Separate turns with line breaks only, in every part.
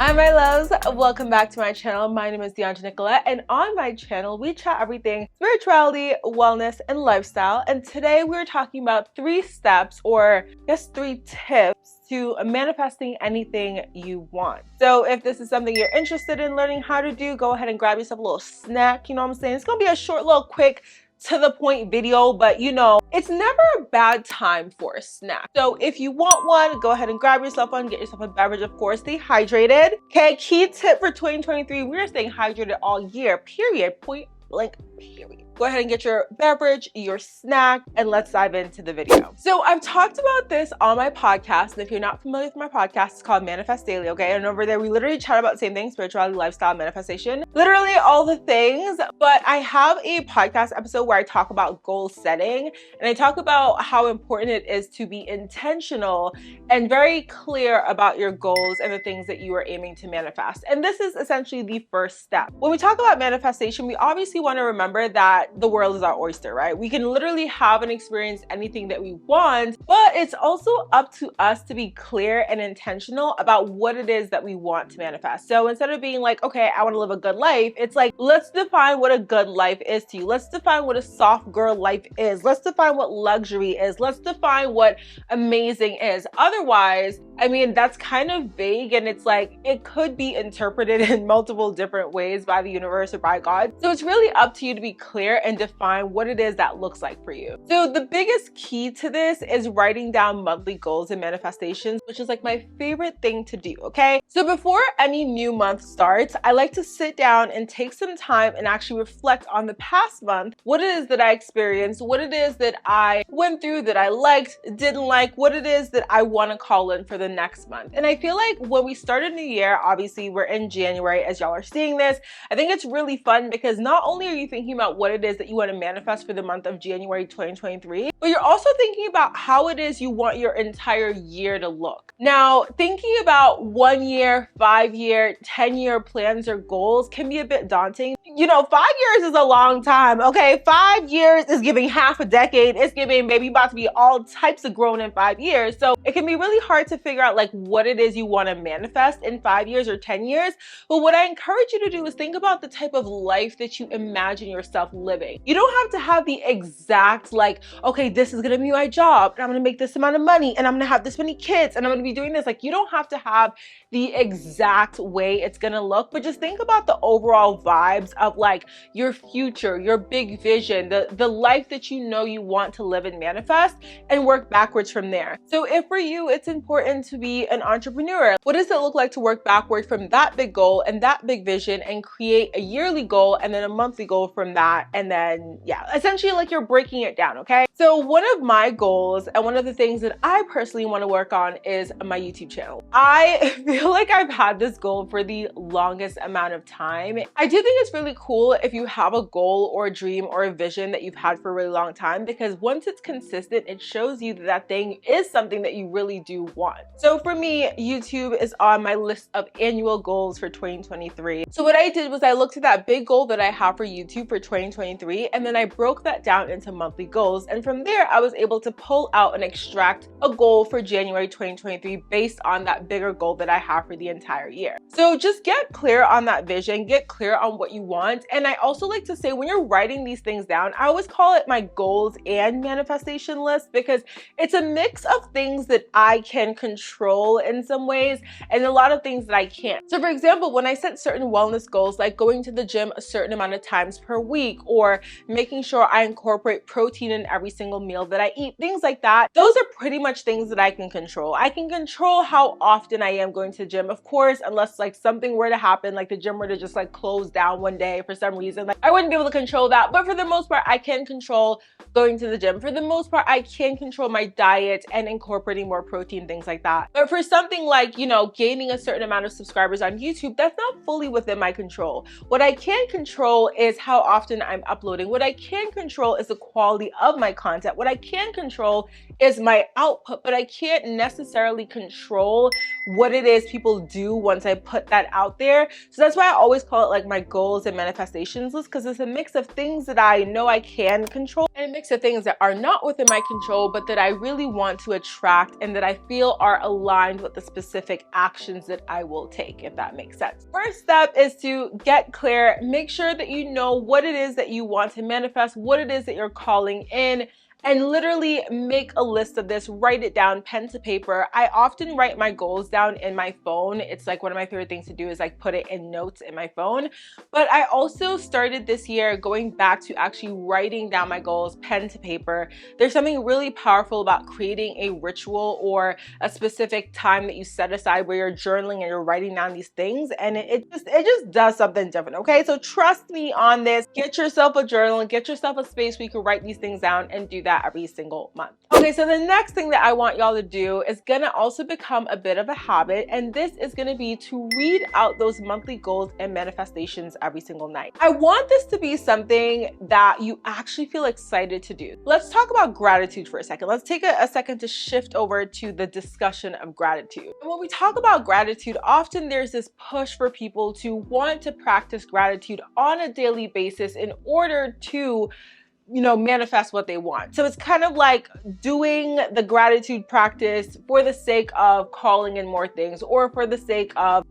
Hi my loves, welcome back to my channel. My name is Dheandra Nicolette, and on my channel we chat everything spirituality, wellness, and lifestyle. And today we're talking about 3 steps, or just 3 tips to manifesting anything you want. So if this is something you're interested in learning how to do, go ahead and grab yourself a little snack. You know what I'm saying? It's gonna be a short, little, quick, to the point video, but you know, it's never a bad time for a snack. So if you want one, go ahead and grab yourself one, get yourself a beverage, of course, stay hydrated. Okay, key tip for 2023, we're staying hydrated all year, period, point blank, period. Go ahead and get your beverage, your snack, and let's dive into the video. So I've talked about this on my podcast, and if you're not familiar with my podcast, it's called Manifest Daily, okay? And over there, we literally chat about the same thing, spirituality, lifestyle, manifestation, literally all the things. But I have a podcast episode where I talk about goal setting, and I talk about how important it is to be intentional and very clear about your goals and the things that you are aiming to manifest. And this is essentially the first step. When we talk about manifestation, we obviously want to remember that the world is our oyster, right? We can literally have and experience anything that we want, but it's also up to us to be clear and intentional about what it is that we want to manifest. So instead of being like, okay, I want to live a good life, it's like, let's define what a good life is to you. Let's define what a soft girl life is. Let's define what luxury is. Let's define what amazing is. Otherwise, I mean, that's kind of vague, and it's like, it could be interpreted in multiple different ways by the universe or by God. So it's really up to you to be clear and define what it is that looks like for you. So the biggest key to this is writing down monthly goals and manifestations, which is like my favorite thing to do, okay? So before any new month starts, I like to sit down and take some time and actually reflect on the past month, what it is that I experienced, what it is that I went through that I liked, didn't like, what it is that I want to call in for the next month. And I feel like when we start a new year, obviously we're in January as y'all are seeing this, I think it's really fun because not only are you thinking about what it is that you want to manifest for the month of January 2023, but you're also thinking about how it is you want your entire year to look. Now, thinking about 1 year, 5 year, 10-year plans or goals can be a bit daunting. You know, 5 years is a long time, okay? 5 years is giving half a decade. It's giving baby about to be all types of grown in 5 years. So it can be really hard to figure out like what it is you want to manifest in 5 years or 10 years. But what I encourage you to do is think about the type of life that you imagine yourself living. You don't have to have the exact like, okay, this is gonna be my job and I'm gonna make this amount of money and I'm gonna have this many kids and I'm gonna be doing this. Like, you don't have to have the exact way it's gonna look, but just think about the overall vibes of like your future, your big vision, the life that you know you want to live and manifest, and work backwards from there. So if for you it's important to be an entrepreneur, what does it look like to work backward from that big goal and that big vision and create a yearly goal and then a monthly goal from that? And then, yeah, essentially like you're breaking it down, okay? So one of my goals and one of the things that I personally want to work on is my YouTube channel. I feel like I've had this goal for the longest amount of time. I do think it's really cool if you have a goal or a dream or a vision that you've had for a really long time, because once it's consistent, it shows you that that thing is something that you really do want. So for me, YouTube is on my list of annual goals for 2023. So what I did was I looked at that big goal that I have for YouTube for 2023, and then I broke that down into monthly goals. And from there, I was able to pull out and extract a goal for January 2023 based on that bigger goal that I have for the entire year. So just get clear on that vision, get clear on what you want. And I also like to say, when you're writing these things down, I always call it my goals and manifestation list, because it's a mix of things that I can control in some ways and a lot of things that I can't. So for example, when I set certain wellness goals, like going to the gym a certain amount of times per week, or making sure I incorporate protein in every single meal that I eat, things like that, those are pretty much things that I can control. I can control how often I am going to the gym, of course, unless like something were to happen, like the gym were to just like close down one day for some reason, like I wouldn't be able to control that. But for the most part, I can control going to the gym. For the most part, I can control my diet and incorporating more protein, things like that. But for something like, you know, gaining a certain amount of subscribers on YouTube, that's not fully within my control. What I can control is how often I'm uploading. What I can control is the quality of my content. What I can control is my output, but I can't necessarily control what it is people do once I put that out there. So that's why I always call it like my goals and manifestations list, because it's a mix of things that I know I can control and a mix of things that are not within my control, but that I really want to attract and that I feel are aligned with the specific actions that I will take, if that makes sense. First step is to get clear. Make sure that you know what it is that you want to manifest, what it is that you're calling in, and literally make a list of this, write it down, pen to paper. I often write my goals down in my phone. It's like one of my favorite things to do is like put it in notes in my phone. But I also started this year going back to actually writing down my goals, pen to paper. There's something really powerful about creating a ritual or a specific time that you set aside where you're journaling and you're writing down these things, and it just does something different, okay? So trust me on this. Get yourself a journal and get yourself a space where you can write these things down and do that every single month. Okay, so the next thing that I want y'all to do is gonna also become a bit of a habit, and this is gonna be to read out those monthly goals and manifestations every single night. I want this to be something that you actually feel excited to do. Let's talk about gratitude for a second. Let's take a second to shift over to the discussion of gratitude. And when we talk about gratitude, often there's this push for people to want to practice gratitude on a daily basis in order to manifest what they want. So it's kind of like doing the gratitude practice for the sake of calling in more things, or for the sake of,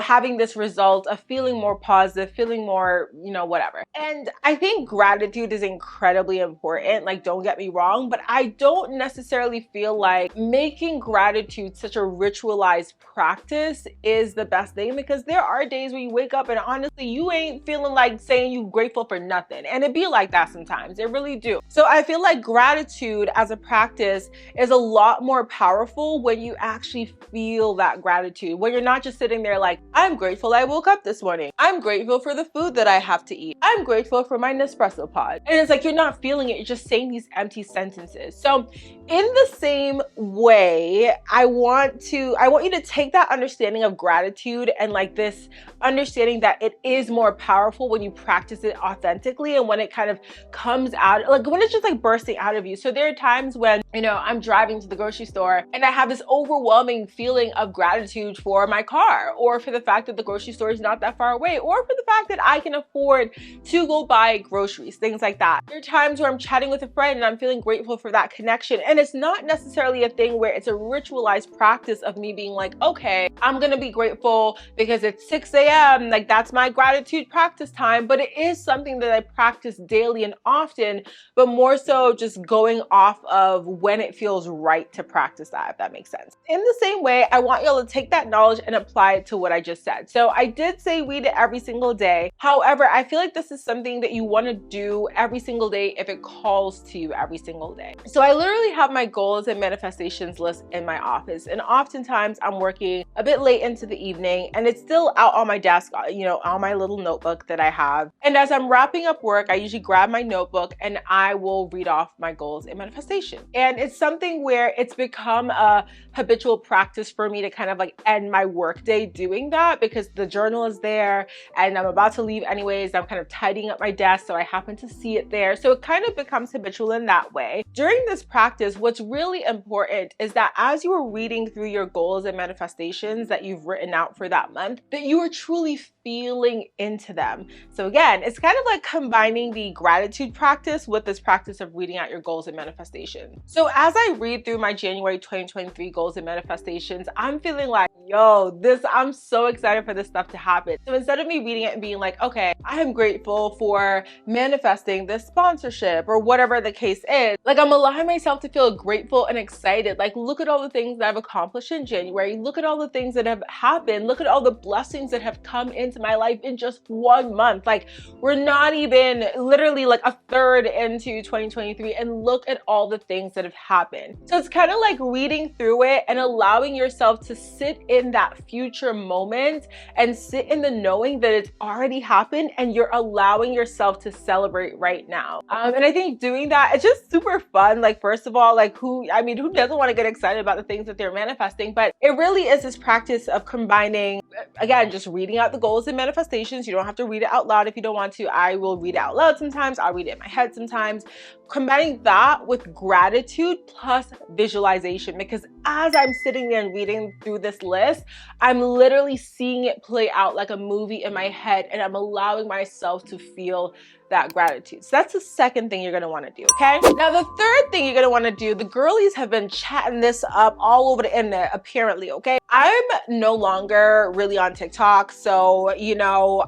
having this result of feeling more positive, feeling more, whatever. And I think gratitude is incredibly important. Like, don't get me wrong, but I don't necessarily feel like making gratitude such a ritualized practice is the best thing, because there are days where you wake up and honestly, you ain't feeling like saying you grateful for nothing. And it be like that sometimes. They really do. So I feel like gratitude as a practice is a lot more powerful when you actually feel that gratitude, when you're not just sitting there like, I'm grateful I woke up this morning. I'm grateful for the food that I have to eat. I'm grateful for my Nespresso pod. And it's like, you're not feeling it. You're just saying these empty sentences. So in the same way, I want you to take that understanding of gratitude and like this understanding that it is more powerful when you practice it authentically and when it kind of comes out, like when it's just like bursting out of you. So there are times when, I'm driving to the grocery store and I have this overwhelming feeling of gratitude for my car, or for the fact that the grocery store is not that far away, or for the fact that I can afford to go buy groceries, things like that. There are times where I'm chatting with a friend and I'm feeling grateful for that connection. And it's not necessarily a thing where it's a ritualized practice of me being like, okay, I'm gonna be grateful because it's 6 a.m. Like, that's my gratitude practice time. But it is something that I practice daily and often, but more so just going off of when it feels right to practice that, if that makes sense. In the same way, I want y'all to take that knowledge and apply it to what I just said. So I did say read it every single day. However, I feel like this is something that you want to do every single day if it calls to you every single day. So I literally have my goals and manifestations list in my office, and oftentimes I'm working a bit late into the evening and it's still out on my desk, on my little notebook that I have. And as I'm wrapping up work, I usually grab my notebook and I will read off my goals and manifestation. And it's something where it's become a habitual practice for me to kind of like end my work day doing that, because the journal is there and I'm about to leave anyways. I'm kind of tidying up my desk, so I happen to see it there. So it kind of becomes habitual in that way. During this practice, what's really important is that as you are reading through your goals and manifestations that you've written out for that month, that you are truly feeling into them. So again, it's kind of like combining the gratitude practice with this practice of reading out your goals and manifestations. So as I read through my January 2023 goals and manifestations, I'm feeling like, I'm so excited for this stuff to happen. So instead of me reading it and being like, okay, I am grateful for manifesting this sponsorship or whatever the case is, like I'm allowing myself to feel grateful and excited. Like, look at all the things that I've accomplished in January. Look at all the things that have happened. Look at all the blessings that have come into my life in just 1 month. Like, we're not even literally like a third into 2023, and look at all the things that have happened. So it's kind of like reading through it and allowing yourself to sit in that future moment and sit in the knowing that it's already happened and you're allowing yourself to celebrate right now. And I think doing that, it's just super fun. Like, first of all, like who doesn't want to get excited about the things that they're manifesting? But it really is this practice of combining, again, just reading out the goals and manifestations. You don't have to read it out loud if you don't want to. I will read it out loud sometimes. I'll read it in my head sometimes. combining that with gratitude plus visualization, because as I'm sitting there and reading through this list, I'm literally seeing it play out like a movie in my head, and I'm allowing myself to feel that gratitude. So that's the second thing you're gonna wanna do, okay? Now, the third thing you're gonna wanna do, the girlies have been chatting this up all over the internet, apparently, okay? I'm no longer really on TikTok, so, you know,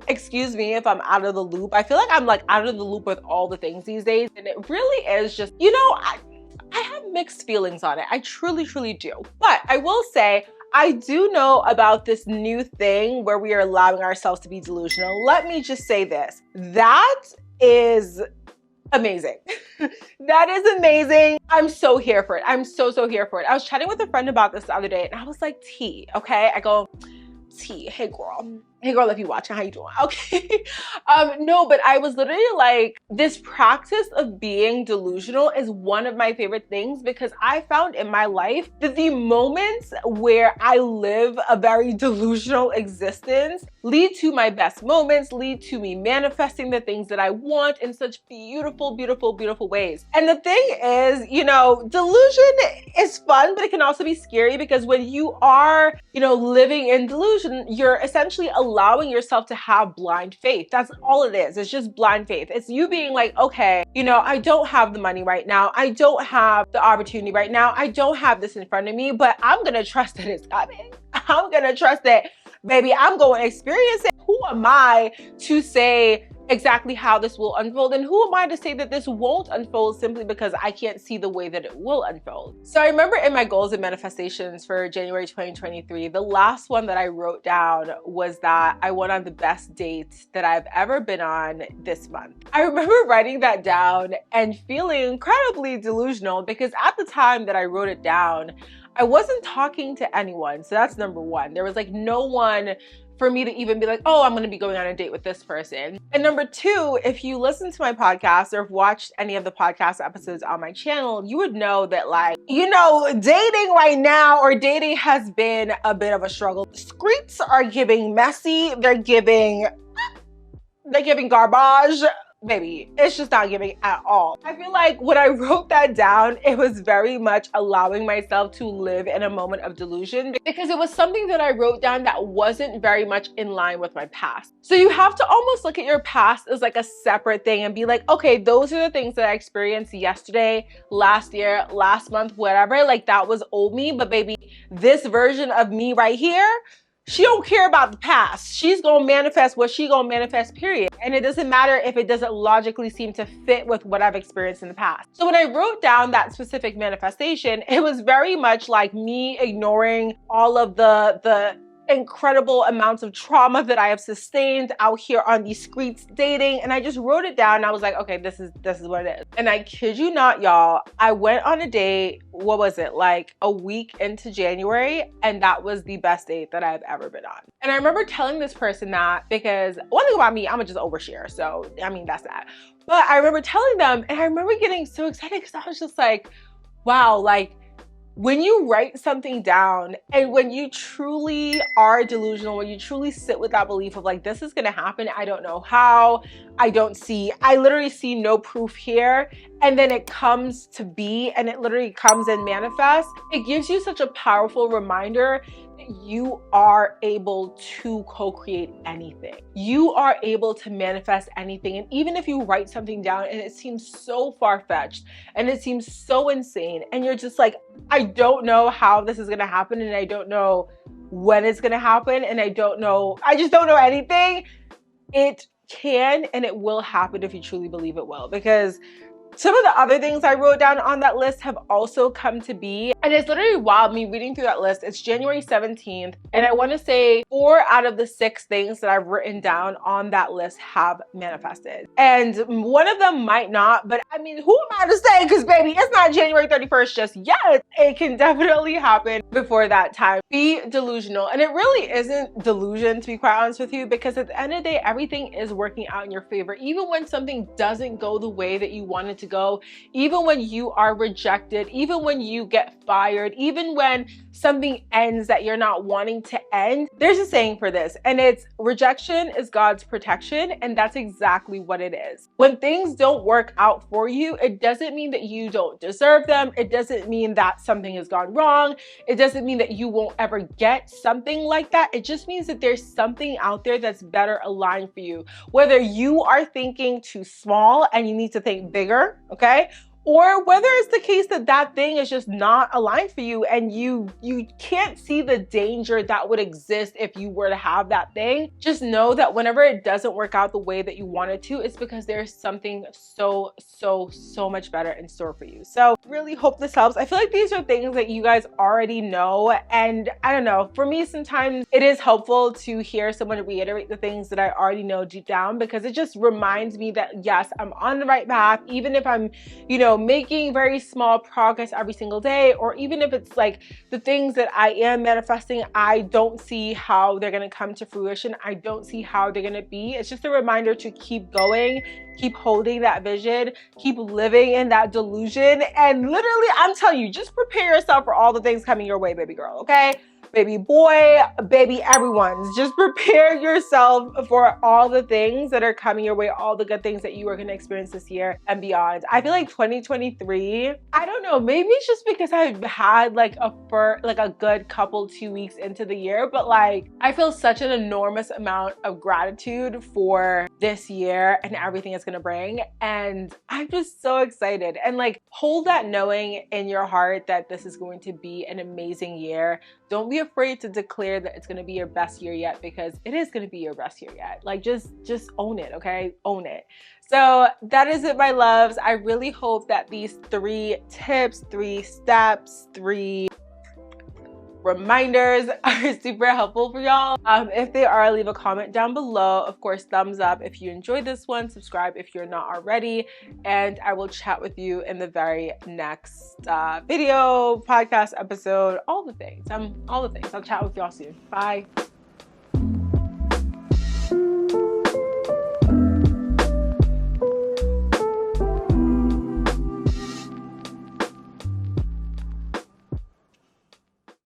excuse me if I'm out of the loop. I feel like I'm like out of the loop with all the things these days, and it really is just, you know, I have mixed feelings on it. I truly, truly do. But I will say, I do know about this new thing where we are allowing ourselves to be delusional. Let me just say this. That is amazing. That is amazing. I'm so here for it. I'm so here for it. I was chatting with a friend about this the other day, and I was like, T, okay? I go, T, hey girl, if you watching, how you doing? Okay. No, but I was literally like, this practice of being delusional is one of my favorite things, because I found in my life that the moments where I live a very delusional existence lead to my best moments, lead to me manifesting the things that I want in such beautiful, beautiful, beautiful ways. And the thing is, you know, delusion is fun, but it can also be scary, because when you are, you know, living in delusion, you're essentially allowing yourself to have blind faith. That's all it is. It's just blind faith. It's you being like, okay, you know, I don't have the money right now. I don't have the opportunity right now. I don't have this in front of me, but I'm going to trust that it's coming. I'm going to trust that, baby, I'm going to experience it. Who am I to say exactly how this will unfold? And who am I to say that this won't unfold simply because I can't see the way that it will unfold? So I remember in my goals and manifestations for January 2023, the last one that I wrote down was that I went on the best date that I've ever been on this month. I remember writing that down and feeling incredibly delusional, because at the time that I wrote it down, I wasn't talking to anyone. So that's number one. There was like no one for me to even be like, oh, I'm going to be going on a date with this person. And number two, if you listen to my podcast or have watched any of the podcast episodes on my channel, you would know that, like, you know, dating right now, or dating has been a bit of a struggle. Streets are giving messy. They're giving garbage. Baby, it's just not giving at all. I feel like when I wrote that down, it was very much allowing myself to live in a moment of delusion, because it was something that I wrote down that wasn't very much in line with my past. So you have to almost look at your past as like a separate thing and be like, okay, those are the things that I experienced yesterday, last year, last month, whatever, like that was old me. But baby, this version of me right here, she don't care about the past. She's gonna manifest what she gonna manifest, period. And it doesn't matter if it doesn't logically seem to fit with what I've experienced in the past. So when I wrote down that specific manifestation, it was very much like me ignoring all of the incredible amounts of trauma that I have sustained out here on these streets dating. And I just wrote it down and I was like, okay, this is what it is. And I kid you not, y'all, I went on a date, what was it, like a week into January, and that was the best date that I've ever been on. And I remember telling this person that, because one thing about me, I'm gonna just overshare. So, I mean, that's that. But I remember telling them, and I remember getting so excited, because I was just like, wow, like, when you write something down and when you truly are delusional, when you truly sit with that belief of like, this is gonna happen, I don't know how, I literally see no proof here, and then it comes to be and it literally comes and manifests, it gives you such a powerful reminder that you are able to co-create anything. You are able to manifest anything. And even if you write something down and it seems so far-fetched and it seems so insane, and you're just like, I don't know how this is gonna happen, and I don't know when it's gonna happen, and I just don't know anything, it can and it will happen if you truly believe it will. Because some of the other things I wrote down on that list have also come to be. And it's literally wild, me reading through that list. It's January 17th. And I want to say 4 out of the 6 things that I've written down on that list have manifested. And one of them might not, but I mean, who am I to say? Because baby, it's not January 31st just yet. It can definitely happen before that time. Be delusional. And it really isn't delusion, to be quite honest with you, because at the end of the day, everything is working out in your favor. Even when something doesn't go the way that you want it to go, even when you are rejected, even when you get fired, even when something ends that you're not wanting to end. There's a saying for this, and it's rejection is God's protection, and that's exactly what it is. When things don't work out for you, it doesn't mean that you don't deserve them. It doesn't mean that something has gone wrong. It doesn't mean that you won't ever get something like that. It just means that there's something out there that's better aligned for you. Whether you are thinking too small and you need to think bigger, okay? Or whether it's the case that that thing is just not aligned for you and you can't see the danger that would exist if you were to have that thing. Just know that whenever it doesn't work out the way that you want it to, it's because there's something so much better in store for you. So really hope this helps. I feel like these are things that you guys already know, and I don't know, for me sometimes it is helpful to hear someone reiterate the things that I already know deep down, because it just reminds me that yes, I'm on the right path, even if I'm, you know, making very small progress every single day, or even if it's like the things that I am manifesting, I don't see how they're going to come to fruition. I don't see how they're going to be. It's just a reminder to keep going, keep holding that vision, keep living in that delusion. And literally, I'm telling you, just prepare yourself for all the things coming your way, baby girl, okay? Baby boy, baby everyone, just prepare yourself for all the things that are coming your way, all the good things that you are going to experience this year and beyond. I feel like 2023, I don't know, maybe it's just because I've had like a good couple 2 weeks into the year, but like I feel such an enormous amount of gratitude for this year and everything it's going to bring, and I'm just so excited. And like, hold that knowing in your heart that this is going to be an amazing year. Don't be afraid to declare that it's going to be your best year yet, because it is going to be your best year yet. Like, just own it, okay? Own it. So that is it, my loves. I really hope that these 3 tips, 3 steps, 3 reminders are super helpful for y'all. If they are, leave a comment down below. Of course, thumbs up if you enjoyed this one, subscribe if you're not already, and I will chat with you in the very next video, podcast episode, all the things. I'll chat with y'all soon. Bye.